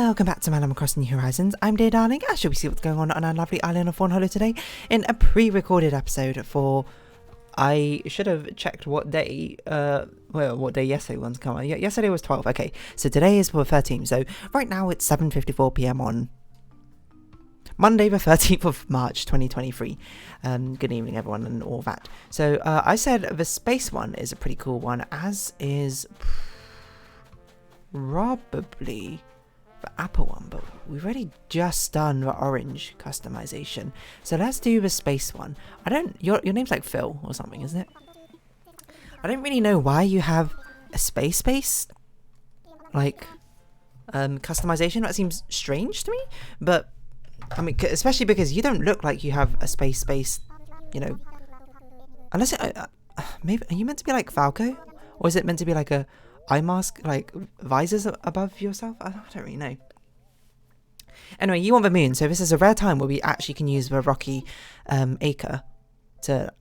Welcome back to my Animal Crossing New Horizons. I'm Dear Darling. As shall we see what's going on our lovely island of Fawnhollow today in a pre-recorded episode for... I should have checked what day, what day yesterday one's come on. Yesterday was 12, okay. So today is for 13. So right now it's 7:54 PM on Monday the 13th of March 2023. Good evening everyone and all that. So I said the space one is a pretty cool one, as is probably the apple one, but we've already just done the orange customization. So let's do the space one. Your name's like Phil or something, isn't it? I don't really know why you have a space like customization. That seems strange to me, but I mean, especially because you don't look like you have a space, you know, unless maybe, are you meant to be like Falco, or is it meant to be like a eye mask, like visors above yourself? I don't really know. Anyway, you want the moon, so this is a rare time where we actually can use the rocky acre to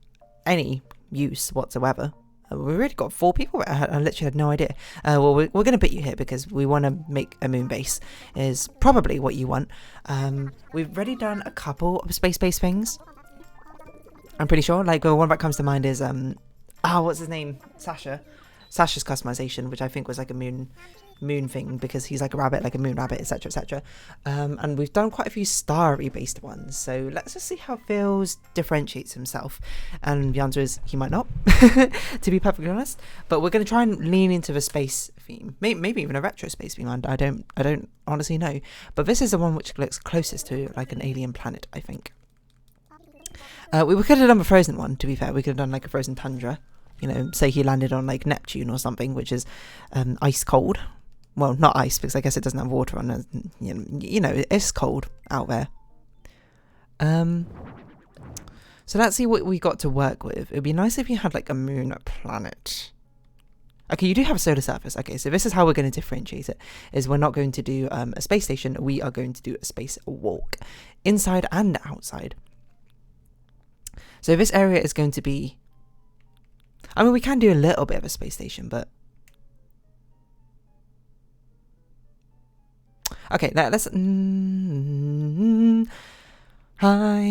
any use whatsoever. We've already got 4 people. I literally had no idea. Well, we're going to put you here because we want to make a moon base, is probably what you want. We've already done a couple of space-based things, I'm pretty sure. Like, one that comes to mind is, what's his name? Sasha's customization, which I think was like a moon thing, because he's like a rabbit, like a moon rabbit, etc, etc. And we've done quite a few starry based ones, so let's just see how Phil's differentiates himself. And the answer is he might not, to be perfectly honest, but we're going to try and lean into the space theme, maybe even a retro space theme. I don't honestly know, but this is the one which looks closest to like an alien planet, I think. We could have done the frozen one, to be fair. We could have done like a frozen tundra. You know, say he landed on like Neptune or something, which is ice cold. Well, not ice, because I guess it doesn't have water on it. You know, it's cold out there. So let's see what we got to work with. It'd be nice if you had like a moon planet. Okay, you do have a solar surface. Okay, so this is how we're going to differentiate it. Is we're not going to do a space station. We are going to do a space walk, inside and outside. So this area is going to be... I mean, we can do a little bit of a space station, but... Okay, let's... I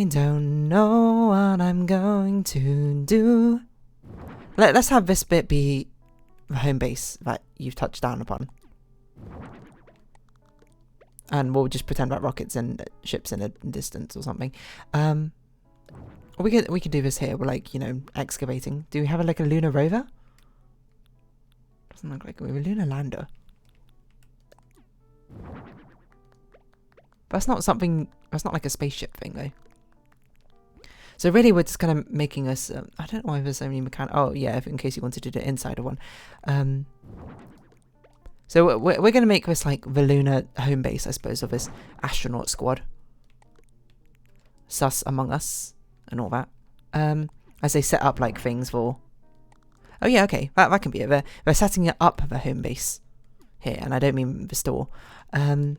don't know what I'm going to do. Let's have this bit be the home base that you've touched down upon. And we'll just pretend like rockets and ships in a distance or something. Or we could do this here. We're like, you know, excavating. Do we have like a lunar rover? Doesn't look like we have a lunar lander. That's not something. That's not like a spaceship thing though. So really, we're just kind of making us. I don't know why there's so many mechanics. Oh yeah, in case you wanted to do the inside of one. So we're going to make this like the lunar home base, I suppose, of this astronaut squad. Sus among us. And all that. As they set up like things for... Oh yeah, okay, that can be it. They're setting it up the home base here, and I don't mean the store. So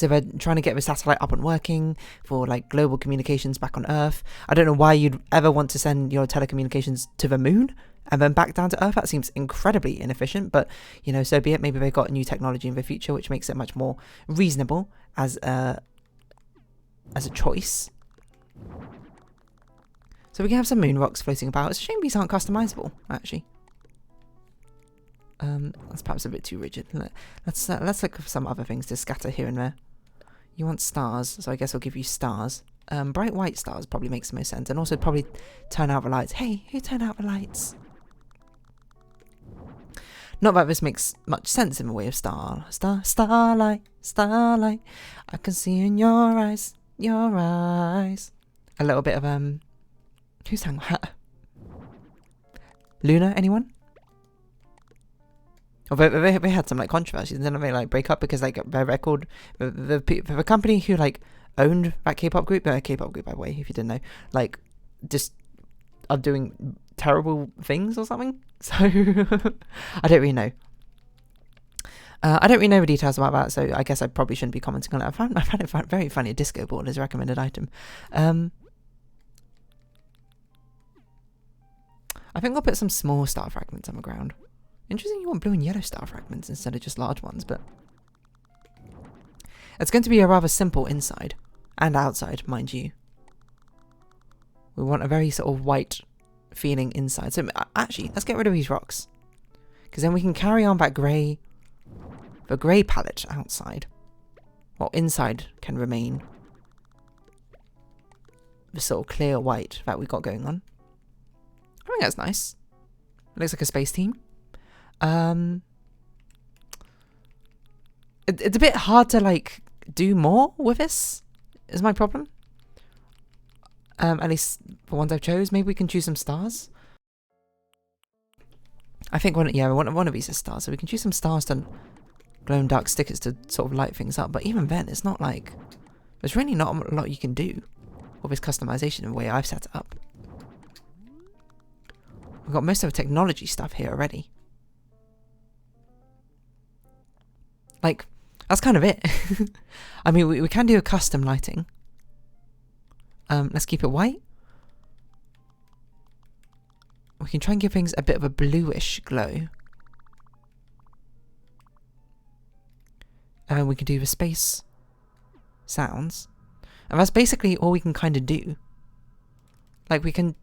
they're trying to get the satellite up and working for like global communications back on Earth. I don't know why you'd ever want to send your telecommunications to the moon and then back down to Earth. That seems incredibly inefficient, but you know, so be it. Maybe they've got new technology in the future which makes it much more reasonable as a choice. So we can have some moon rocks floating about. It's a shame these aren't customizable, actually. That's perhaps a bit too rigid. Let's look for some other things to scatter here and there. You want stars, so I guess I'll give you stars. Bright white stars probably makes the most sense, and also probably turn out the lights. Hey, who turned out the lights? Not that this makes much sense in the way of starlight. I can see in your eyes. A little bit of who sang that? Luna, anyone? Oh, they had some like controversies, and then they like break up because like their record, the company who like owned that K-pop group, K-pop group by the way, if you didn't know, like just are doing terrible things or something. So I don't really know. I don't really know the details about that, so I guess I probably shouldn't be commenting on it. I found it very funny. A disco ball is a recommended item. I think I'll put some small star fragments on the ground. Interesting you want blue and yellow star fragments instead of just large ones, but It's going to be a rather simple inside and outside, mind you. We want a very sort of white feeling inside. So actually, let's get rid of these rocks. Because then we can carry on that grey, the grey palette outside. While inside can remain the sort of clear white that we got going on. I think that's nice. It looks like a space theme. It's a bit hard to like do more with this, is my problem. At least for ones I've chose. Maybe we can choose some stars. I think one of these is stars, so we can choose some stars to glow in dark stickers to sort of light things up. But even then, it's not like there's really not a lot you can do with this customization in the way I've set it up. We've got most of the technology stuff here already. Like, that's kind of it. I mean, we can do a custom lighting. Let's keep it white. We can try and give things a bit of a bluish glow. And we can do the space sounds. And that's basically all we can kind of do. Like we can...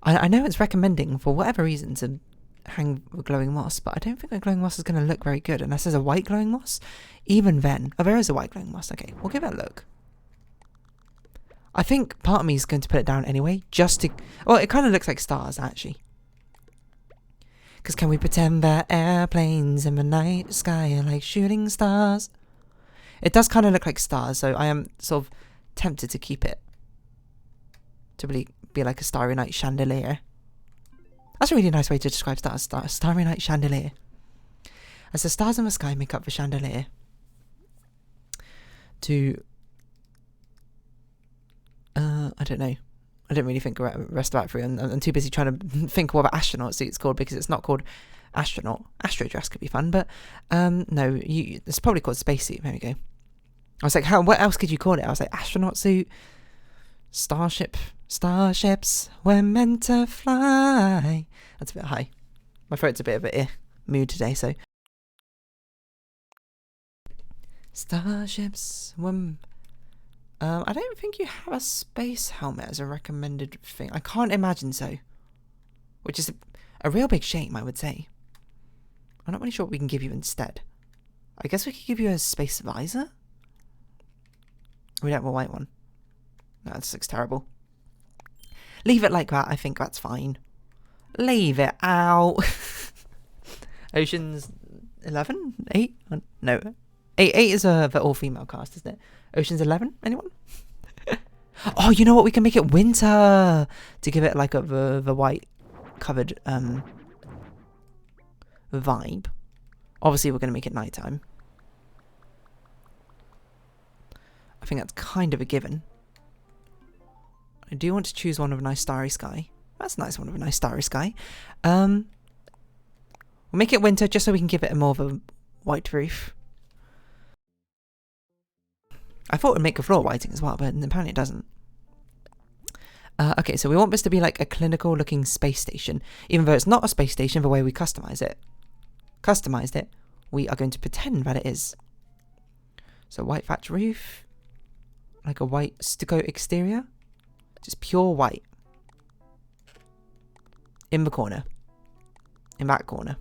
I know it's recommending, for whatever reason, to hang a glowing moss, but I don't think a glowing moss is going to look very good unless there's a white glowing moss. Even then... Oh, there is a white glowing moss. Okay, we'll give it a look. I think part of me is going to put it down anyway, just to... Well, it kind of looks like stars, actually. Because can we pretend that airplanes in the night sky are like shooting stars? It does kind of look like stars, so I am sort of tempted to keep it to really be like a starry night chandelier. That's a really nice way to describe stars. Starry night chandelier. As the stars in the sky make up the chandelier to... I don't know. I didn't really think the rest of that through. I'm too busy trying to think what an astronaut suit's called, because it's not called astronaut. Astro dress could be fun, but no, it's probably called spacesuit. There we go. I was like, what else could you call it? I was like, astronaut suit, starship, starships, we're meant to fly. That's a bit high. My throat's a bit of a mood today, so. Starships, I don't think you have a space helmet as a recommended thing. I can't imagine so. Which is a real big shame, I would say. I'm not really sure what we can give you instead. I guess we could give you a space visor? We don't have a white one. No, that looks terrible. Leave it like that. I think that's fine. Leave it out. Ocean's 11? 8? No. 8 is the all-female cast, isn't it? Ocean's 11? Anyone? Oh, you know what? We can make it winter to give it like the white covered vibe. Obviously, we're going to make it nighttime. I think that's kind of a given. I do want to choose one of a nice starry sky. That's a nice one of a nice starry sky. We'll make it winter just so we can give it a more of a white roof. I thought it would make the floor whiting as well, but apparently it doesn't. Okay, so we want this to be like a clinical looking space station. Even though it's not a space station, the way we customized it, we are going to pretend that it is. So white thatch roof, like a white stucco exterior, just pure white. In the corner. In that corner.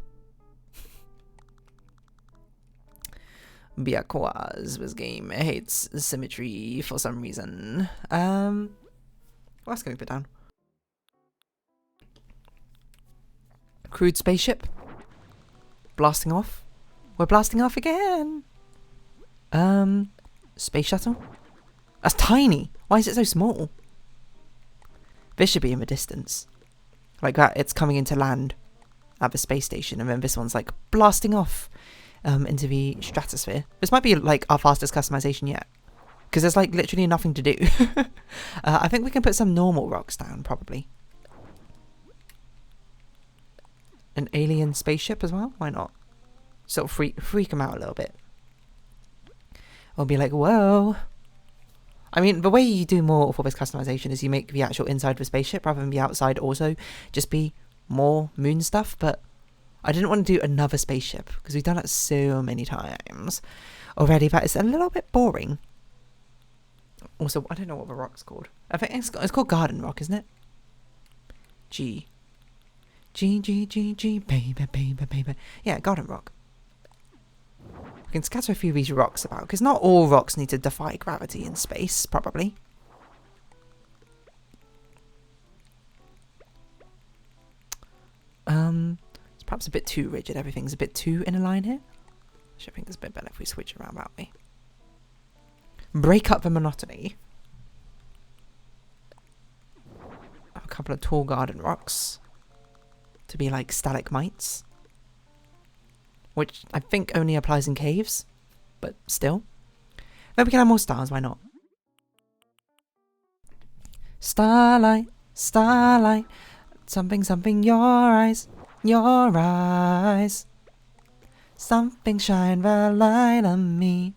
Because this game hates symmetry for some reason. What else can we put down? Crude spaceship. Blasting off. We're blasting off again. Space shuttle. That's tiny. Why is it so small? This should be in the distance. Like that, it's coming into land at the space station, and then this one's like blasting off into the stratosphere. This might be like our fastest customization yet, because there's like literally nothing to do. I think we can put some normal rocks down, probably. An alien spaceship as well? Why not? Sort of freak them out a little bit. Or be like, whoa. I mean, the way you do more for this customization is you make the actual inside of the spaceship rather than the outside also just be more moon stuff, but I didn't want to do another spaceship because we've done it so many times. already that it's a little bit boring. Also, I don't know what the rock's called. I think it's called Garden Rock, isn't it? G, baby, baby, baby. Yeah, Garden Rock. We can scatter a few of these rocks about, because not all rocks need to defy gravity in space, probably. It's perhaps a bit too rigid. Everything's a bit too in a line here. I think it's a bit better if we switch around that way. Break up the monotony. Have a couple of tall garden rocks to be like stalagmites, which I think only applies in caves, but still. Then we can have more stars, why not? Starlight, starlight, something, something, your eyes, your eyes. Something shine the light on me.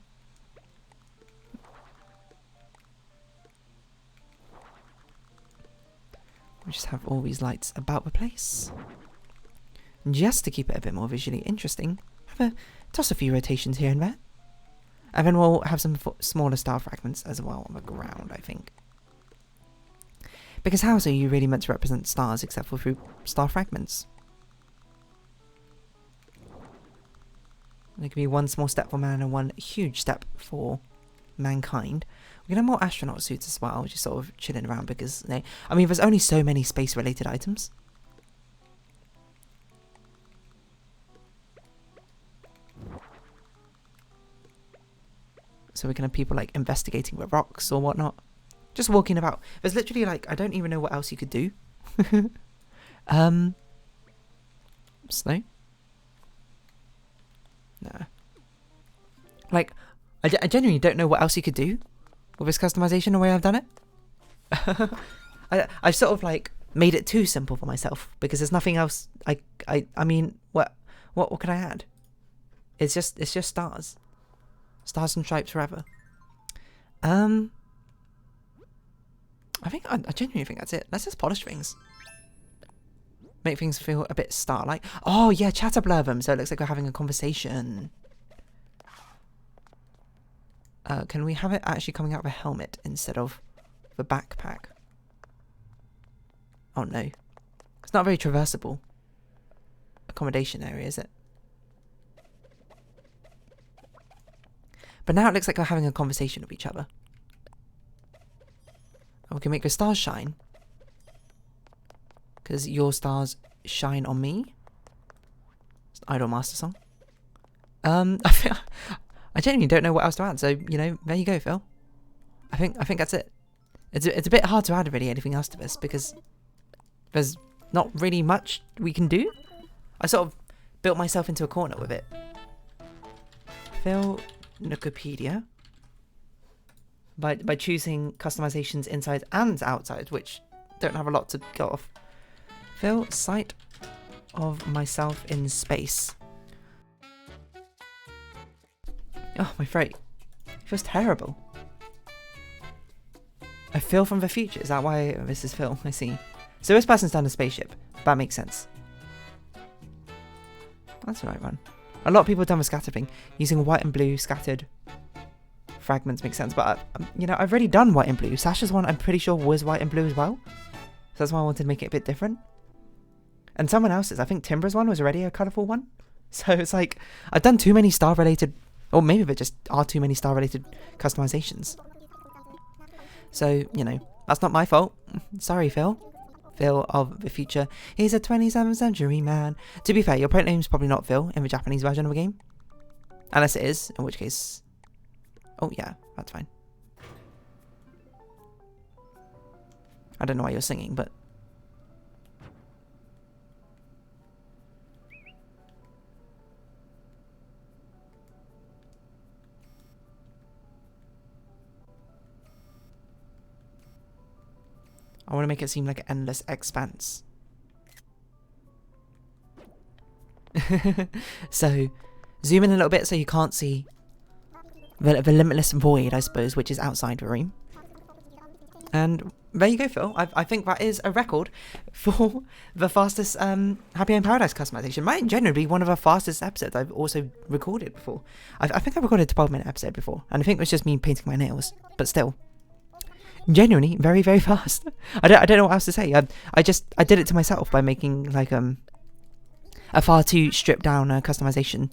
We just have all these lights about the place. Just to keep it a bit more visually interesting, have a toss a few rotations here and there. And then we'll have some smaller star fragments as well on the ground, I think. Because how else are you really meant to represent stars except for through star fragments? There could be one small step for man and one huge step for mankind. We can have more astronaut suits as well, just sort of chilling around because, I mean, there's only so many space-related items. So we can have people, like, investigating the rocks or whatnot. Just walking about. There's literally, like, I don't even know what else you could do. Snow? No. Like, I genuinely don't know what else you could do with this customization the way I've done it. I've sort of, like, made it too simple for myself because there's nothing else. I mean, what can I add? It's just stars. Stars and stripes forever. I genuinely think that's it. Let's just polish things. Make things feel a bit star-like. Oh, yeah, chatter blur them, so it looks like we're having a conversation. Can we have it actually coming out of a helmet instead of the backpack? Oh, no. It's not very traversable accommodation area, is it? But now it looks like we're having a conversation with each other. And we can make the stars shine. Because your stars shine on me. It's an Idol Master song. I genuinely don't know what else to add. So, you know, there you go, Phil. I think that's it. It's a bit hard to add really anything else to this because there's not really much we can do. I sort of built myself into a corner with it. Phil Wikipedia. By choosing customizations inside and outside, which don't have a lot to go off. Phil, sight of myself in space. Oh, my throat. It feels terrible. A Phil from the future. Is that why this is Phil? I see. So this person's down a spaceship. That makes sense. That's the right one. A lot of people have done the scatter thing. Using white and blue scattered fragments makes sense. But, you know, I've already done white and blue. Sasha's one, I'm pretty sure, was white and blue as well. So that's why I wanted to make it a bit different. And someone else's, I think Timbra's one was already a colourful one. So it's like, I've done too many star-related, or maybe there just are too many star-related customizations. So, you know, that's not my fault. Sorry, Phil. Phil of the future. He's a 27th century man. To be fair, your print name's probably not Phil in the Japanese version of the game. Unless it is, in which case... Oh, yeah, that's fine. I don't know why you're singing, but... I want to make it seem like an endless expanse. So, zoom in a little bit so you can't see the limitless void, I suppose, which is outside the room. And there you go, Phil. I think that is a record for the fastest Happy Home Paradise customization. Might generally be one of the fastest episodes I've also recorded before. I think I recorded a 12-minute episode before, and I think it was just me painting my nails. But still, genuinely very, very fast. I don't know what else to say. I did it to myself by making like a far too stripped down customization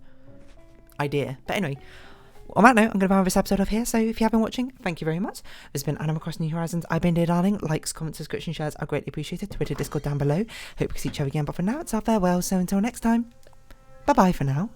idea. But anyway, on that note, I'm going to round this episode off here. So if you have been watching, thank you very much. This has been Animal Crossing New Horizons. I've been Dear Darling. Likes, comments, subscription, shares are greatly appreciated. Twitter, Discord down below. Hope we can see each other again. But for now, it's our farewell. So until next time, bye bye for now.